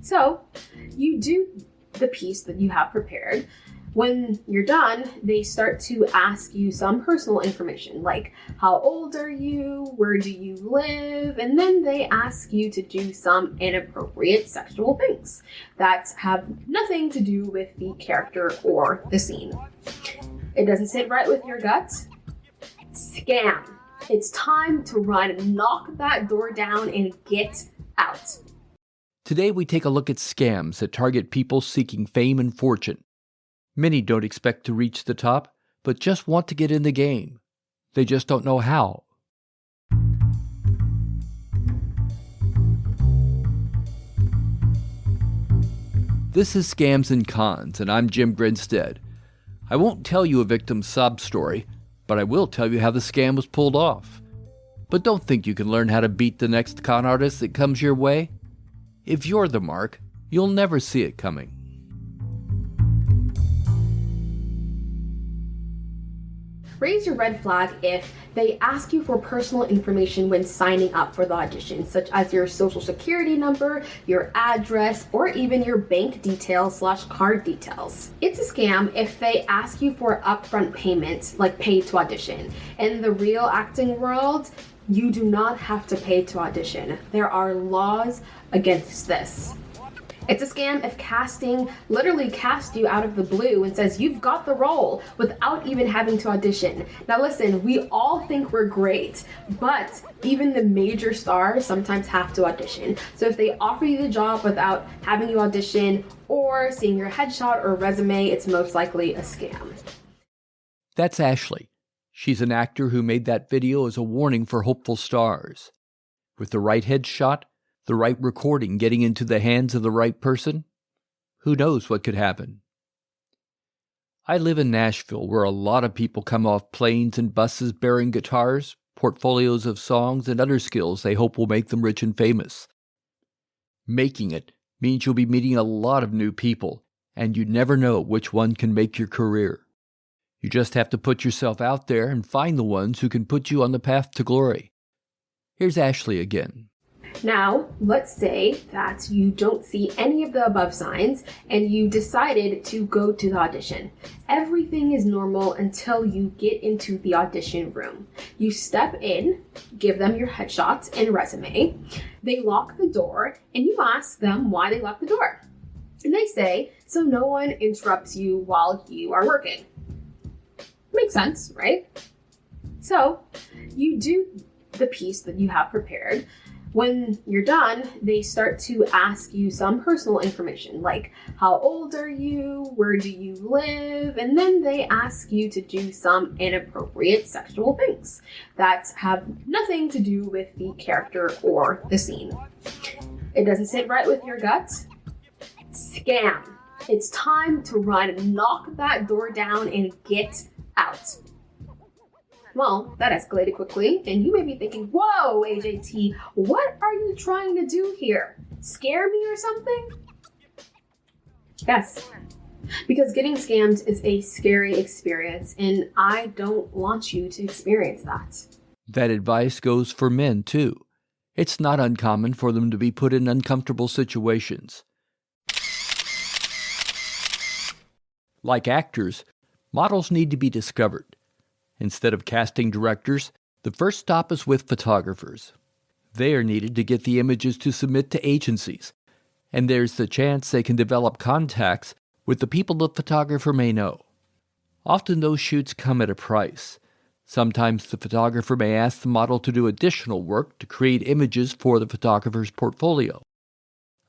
So you do the piece that you have prepared. When you're done, they start to ask you some personal information, like how old are you, where do you live, and then they ask you to do some inappropriate sexual things that have nothing to do with the character or the scene. It doesn't sit right with your gut? Scam. It's time to run, knock that door down, and get out. Today we take a look at scams that target people seeking fame and fortune. Many don't expect to reach the top, but just want to get in the game. They just don't know how. This is Scams and Cons, and I'm Jim Grinstead. I won't tell you a victim's sob story, but I will tell you how the scam was pulled off. But don't think you can learn how to beat the next con artist that comes your way. If you're the mark, you'll never see it coming. Raise your red flag if they ask you for personal information when signing up for the audition, such as your social security number, your address, or even your bank details / card details. It's a scam if they ask you for upfront payment, like pay to audition. In the real acting world, you do not have to pay to audition. There are laws against this. It's a scam if casting literally casts you out of the blue and says you've got the role without even having to audition. Now listen, we all think we're great, but even the major stars sometimes have to audition. So if they offer you the job without having you audition or seeing your headshot or resume, it's most likely a scam. That's Ashley. She's an actor who made that video as a warning for hopeful stars. With the right headshot, the right recording getting into the hands of the right person, who knows what could happen? I live in Nashville, where a lot of people come off planes and buses bearing guitars, portfolios of songs, and other skills they hope will make them rich and famous. Making it means you'll be meeting a lot of new people, and you never know which one can make your career. You just have to put yourself out there and find the ones who can put you on the path to glory. Here's Ashley again. Now, let's say that you don't see any of the above signs and you decided to go to the audition. Everything is normal until you get into the audition room. You step in, give them your headshot and resume. They lock the door and you ask them why they locked the door. And they say, so no one interrupts you while you are working. Makes sense, right? So you do the piece that you have prepared. When you're done, they start to ask you some personal information, like how old are you, where do you live, and then they ask you to do some inappropriate sexual things that have nothing to do with the character or the scene. It doesn't sit right with your gut? Scam. It's time to run, knock that door down, and get out. Well, that escalated quickly, and you may be thinking, whoa, AJT, what are you trying to do here? Scare me or something? Yes, because getting scammed is a scary experience, and I don't want you to experience that. That advice goes for men, too. It's not uncommon for them to be put in uncomfortable situations. Like actors, models need to be discovered. Instead of casting directors, the first stop is with photographers. They are needed to get the images to submit to agencies, and there's the chance they can develop contacts with the people the photographer may know. Often those shoots come at a price. Sometimes the photographer may ask the model to do additional work to create images for the photographer's portfolio.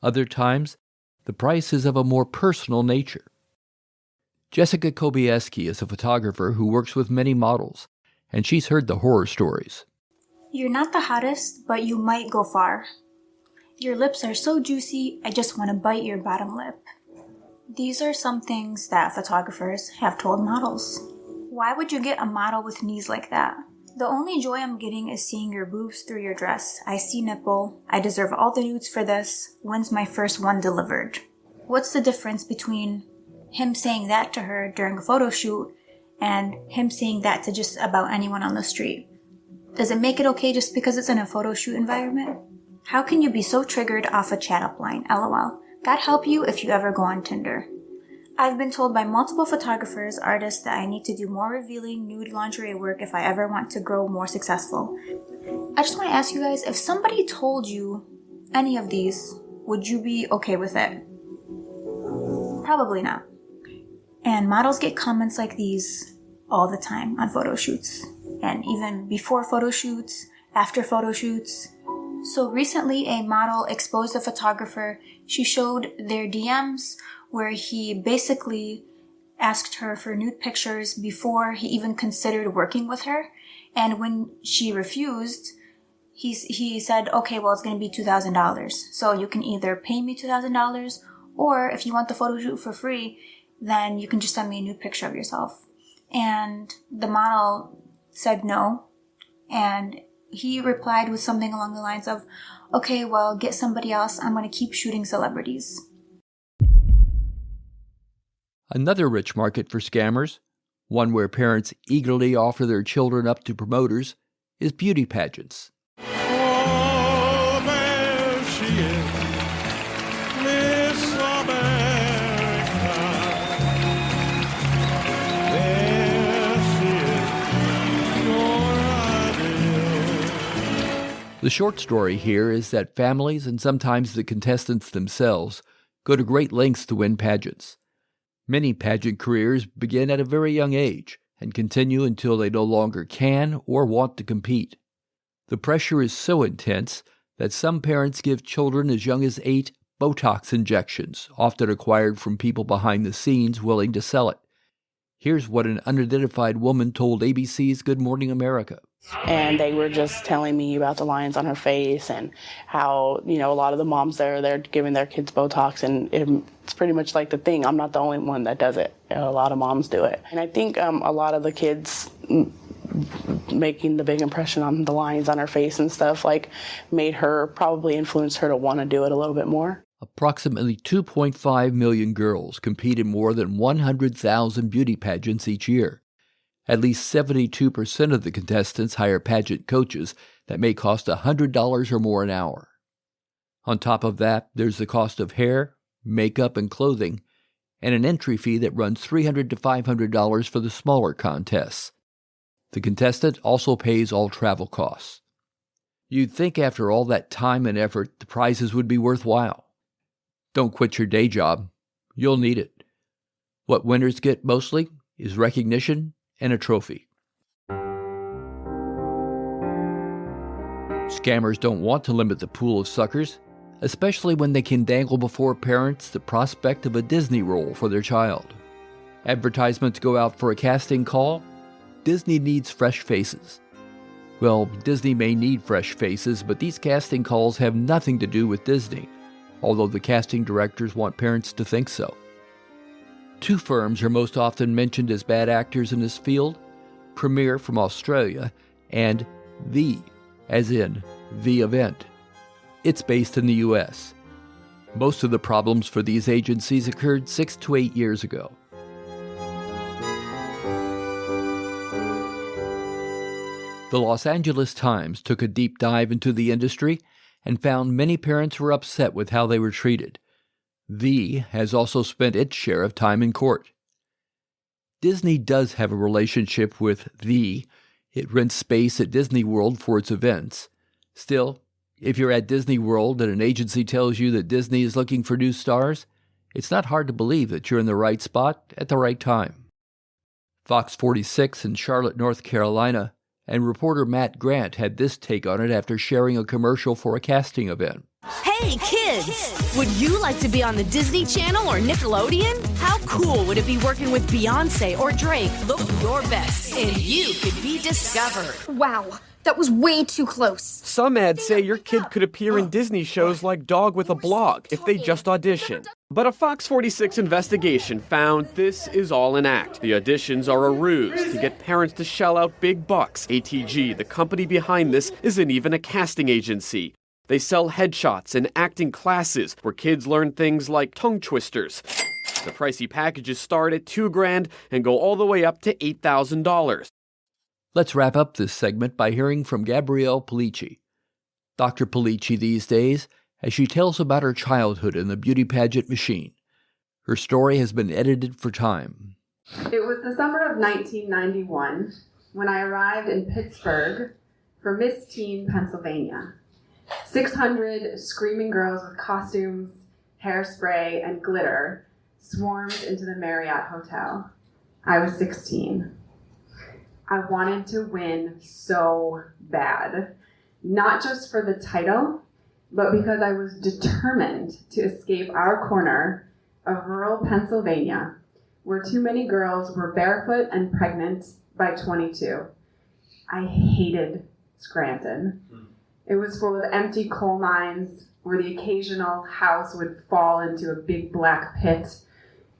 Other times, the price is of a more personal nature. Jessica Kobieski is a photographer who works with many models, and she's heard the horror stories. You're not the hottest, but you might go far. Your lips are so juicy, I just want to bite your bottom lip. These are some things that photographers have told models. Why would you get a model with knees like that? The only joy I'm getting is seeing your boobs through your dress. I see nipple. I deserve all the nudes for this. When's my first one delivered? What's the difference between him saying that to her during a photo shoot and him saying that to just about anyone on the street? Does it make it okay just because it's in a photo shoot environment? How can you be so triggered off a chat up line, LOL? God help you if you ever go on Tinder. I've been told by multiple photographers, artists, that I need to do more revealing nude lingerie work if I ever want to grow more successful. I just want to ask you guys, if somebody told you any of these, would you be okay with it? Probably not. And models get comments like these all the time on photo shoots. And even before photo shoots, after photo shoots. So recently a model exposed a photographer. She showed their DMs where he basically asked her for nude pictures before he even considered working with her. And when she refused, he said, okay, well, it's going to be $2,000. So you can either pay me $2,000, or if you want the photo shoot for free, then you can just send me a nude picture of yourself. And the model said no. And he replied with something along the lines of, okay, well, get somebody else. I'm going to keep shooting celebrities. Another rich market for scammers, one where parents eagerly offer their children up to promoters, is beauty pageants. Oh, there she is, Miss America. There she is, your ideal. The short story here is that families and sometimes the contestants themselves go to great lengths to win pageants. Many pageant careers begin at a very young age and continue until they no longer can or want to compete. The pressure is so intense that some parents give children as young as 8 Botox injections, often acquired from people behind the scenes willing to sell it. Here's what an unidentified woman told ABC's Good Morning America. And they were just telling me about the lines on her face and how, a lot of the moms there, they're giving their kids Botox, and it's pretty much like the thing. I'm not the only one that does it. A lot of moms do it. And I think a lot of the kids making the big impression on the lines on her face and stuff, made her, probably influenced her to want to do it a little bit more. Approximately 2.5 million girls compete in more than 100,000 beauty pageants each year. At least 72% of the contestants hire pageant coaches that may cost $100 or more an hour. On top of that, there's the cost of hair, makeup, and clothing, and an entry fee that runs $300 to $500 for the smaller contests. The contestant also pays all travel costs. You'd think after all that time and effort, the prizes would be worthwhile. Don't quit your day job. You'll need it. What winners get mostly is recognition and a trophy. Scammers don't want to limit the pool of suckers, especially when they can dangle before parents the prospect of a Disney role for their child. Advertisements go out for a casting call. Disney needs fresh faces. Well, Disney may need fresh faces, but these casting calls have nothing to do with Disney, although the casting directors want parents to think so. 2 firms are most often mentioned as bad actors in this field: Premier from Australia and The, as in The Event. It's based in the U.S. Most of the problems for these agencies occurred 6 to 8 years ago. The Los Angeles Times took a deep dive into the industry and found many parents were upset with how they were treated. The has also spent its share of time in court. Disney does have a relationship with The. It rents space at Disney World for its events. Still, if you're at Disney World and an agency tells you that Disney is looking for new stars, it's not hard to believe that you're in the right spot at the right time. Fox 46 in Charlotte, North Carolina, and reporter Matt Grant had this take on it after sharing a commercial for a casting event. Hey kids! Would you like to be on the Disney Channel or Nickelodeon? How cool would it be working with Beyonce or Drake? Look your best and you could be discovered. Wow, that was way too close. Some ads say your kid could appear in Disney shows like Dog with a Blog if they just audition. But a Fox 46 investigation found this is all an act. The auditions are a ruse to get parents to shell out big bucks. ATG, the company behind this, isn't even a casting agency. They sell headshots and acting classes where kids learn things like tongue twisters. The pricey packages start at $2,000 and go all the way up to $8,000. Let's wrap up this segment by hearing from Gabrielle Pulici. Dr. Pulici these days as she tells about her childhood in the beauty pageant machine. Her story has been edited for time. It was the summer of 1991 when I arrived in Pittsburgh for Miss Teen, Pennsylvania. 600 screaming girls with costumes, hairspray, and glitter swarmed into the Marriott Hotel. I was 16. I wanted to win so bad, not just for the title, but because I was determined to escape our corner of rural Pennsylvania, where too many girls were barefoot and pregnant by 22. I hated Scranton. It was full of empty coal mines where the occasional house would fall into a big black pit.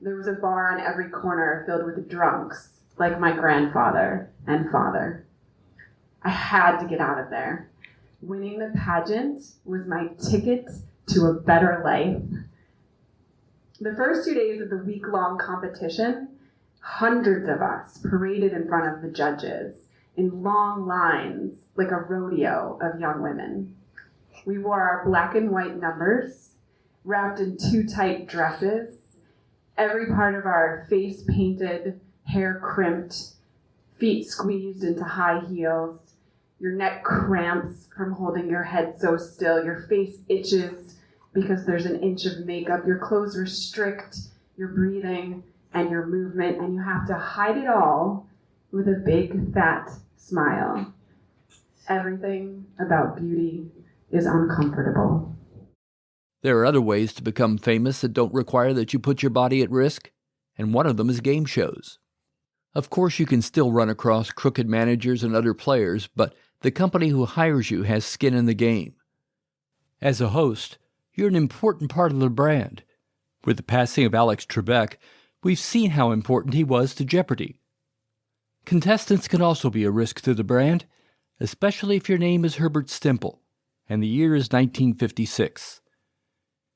There was a bar on every corner filled with drunks, like my grandfather and father. I had to get out of there. Winning the pageant was my ticket to a better life. The first 2 days of the week-long competition, hundreds of us paraded in front of the judges in long lines like a rodeo of young women. We wore our black and white numbers, wrapped in too tight dresses, every part of our face painted, hair crimped, feet squeezed into high heels, your neck cramps from holding your head so still, your face itches because there's an inch of makeup, your clothes restrict your breathing and your movement, and you have to hide it all with a big fat smile. Everything about beauty is uncomfortable. There are other ways to become famous that don't require that you put your body at risk, and one of them is game shows. Of course, you can still run across crooked managers and other players, but the company who hires you has skin in the game. As a host, you're an important part of the brand. With the passing of Alex Trebek, we've seen how important he was to Jeopardy! Contestants can also be a risk to the brand, especially if your name is Herbert Stimple, and the year is 1956.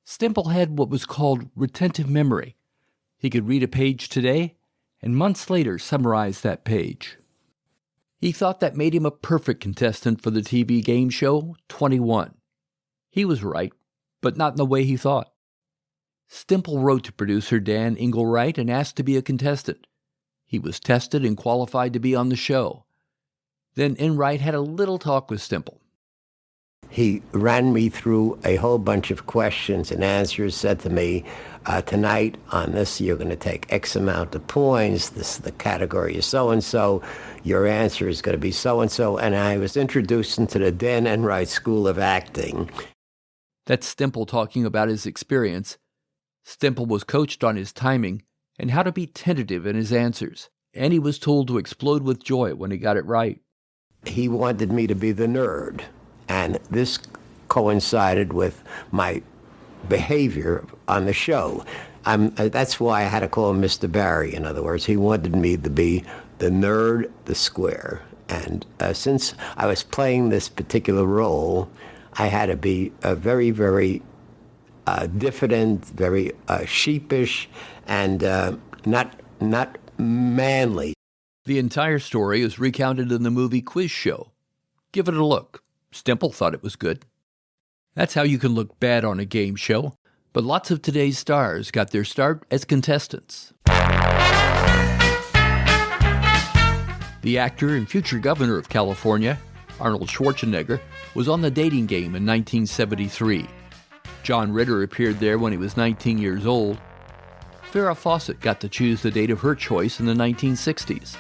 Stimple had what was called retentive memory. He could read a page today, and months later summarize that page. He thought that made him a perfect contestant for the TV game show 21. He was right, but not in the way he thought. Stimple wrote to producer Dan Engelwright and asked to be a contestant. He was tested and qualified to be on the show. Then Enright had a little talk with Stimple. He ran me through a whole bunch of questions and answers, said to me, tonight on this you're going to take X amount of points, this the category is so-and-so, your answer is going to be so-and-so, and I was introduced into the Dan Enright School of Acting. That's Stimple talking about his experience. Stimple was coached on his timing and how to be tentative in his answers, and he was told to explode with joy when he got it right. He wanted me to be the nerd, and this coincided with my behavior on the show. That's why I had to call him Mr. Barry. In other words, he wanted me to be the nerd, the square. And since I was playing this particular role, I had to be very, very diffident, very sheepish, and not manly. The entire story is recounted in the movie Quiz Show. Give it a look. Stimple thought it was good. That's how you can look bad on a game show, but lots of today's stars got their start as contestants. The actor and future governor of California, Arnold Schwarzenegger, was on The Dating Game in 1973. John Ritter appeared there when he was 19 years old. Farrah Fawcett got to choose the date of her choice in the 1960s.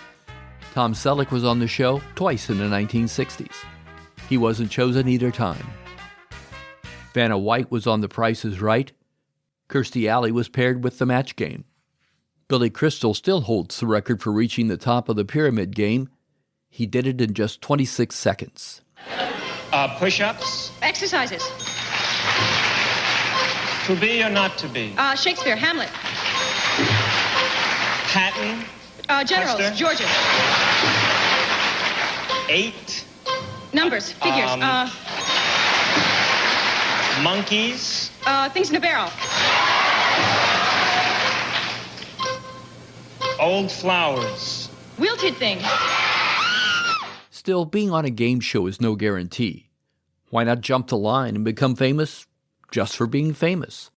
Tom Selleck was on the show twice in the 1960s. He wasn't chosen either time. Vanna White was on The Price is Right. Kirstie Alley was paired with The Match Game. Billy Crystal still holds the record for reaching the top of the pyramid game. He did it in just 26 seconds. Push-ups? Exercises. To be or not to be? Shakespeare, Hamlet. Patton? Generals, Custer? Georgia. 8? Numbers, figures. Monkeys? Things in a barrel. Old flowers? Wilted thing. Still, being on a game show is no guarantee. Why not jump the line and become famous just for being famous?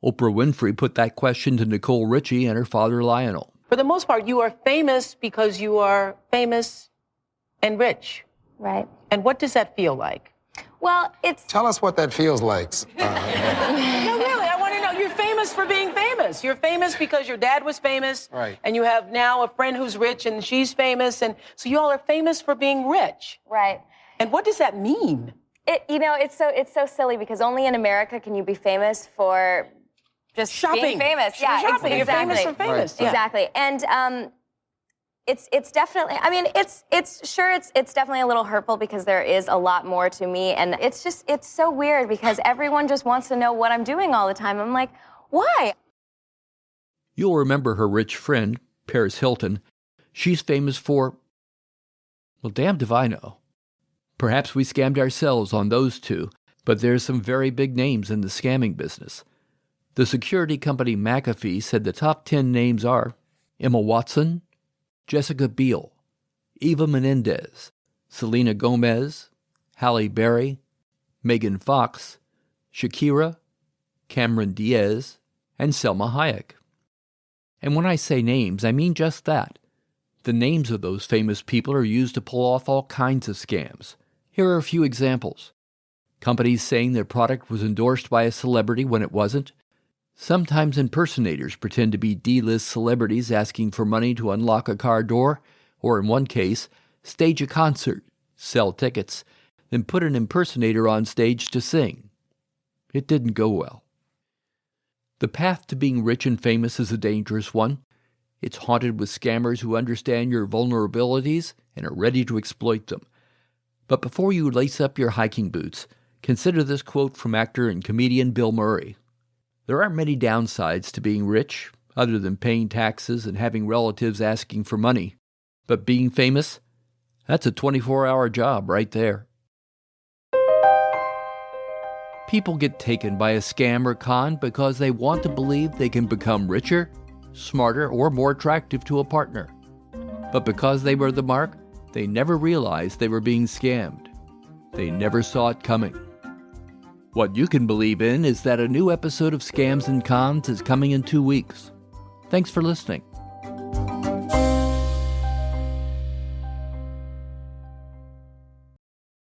Oprah Winfrey put that question to Nicole Richie and her father Lionel. For the most part, you are famous because you are famous and rich. Right. And what does that feel like? Well, it's... Tell us what that feels like. No, really, I want to know. You're famous for being famous. You're famous because your dad was famous. Right. And you have now a friend who's rich and she's famous. And so you all are famous for being rich. Right. And what does that mean? It's so silly because only in America can you be famous for just shopping. Being famous. Yeah, Exactly. You're famous for famous. Right. Exactly. And it's definitely, I mean, it's definitely a little hurtful because there is a lot more to me. And it's so weird because everyone just wants to know what I'm doing all the time. I'm like, why? You'll remember her rich friend, Paris Hilton. She's famous for, well, damned if I know. Perhaps we scammed ourselves on those two, but there's some very big names in the scamming business. The security company McAfee said the top 10 names are Emma Watson, Jessica Biel, Eva Menendez, Selena Gomez, Halle Berry, Megan Fox, Shakira, Cameron Diaz, and Selma Hayek. And when I say names, I mean just that. The names of those famous people are used to pull off all kinds of scams. Here are a few examples. Companies saying their product was endorsed by a celebrity when it wasn't. Sometimes impersonators pretend to be D-list celebrities asking for money to unlock a car door, or in one case, stage a concert, sell tickets, then put an impersonator on stage to sing. It didn't go well. The path to being rich and famous is a dangerous one. It's haunted with scammers who understand your vulnerabilities and are ready to exploit them. But before you lace up your hiking boots, consider this quote from actor and comedian Bill Murray. There aren't many downsides to being rich, other than paying taxes and having relatives asking for money. But being famous? That's a 24-hour job right there. People get taken by a scam or con because they want to believe they can become richer, smarter, or more attractive to a partner. But because they were the mark, they never realized they were being scammed. They never saw it coming. What you can believe in is that a new episode of Scams and Cons is coming in 2 weeks. Thanks for listening.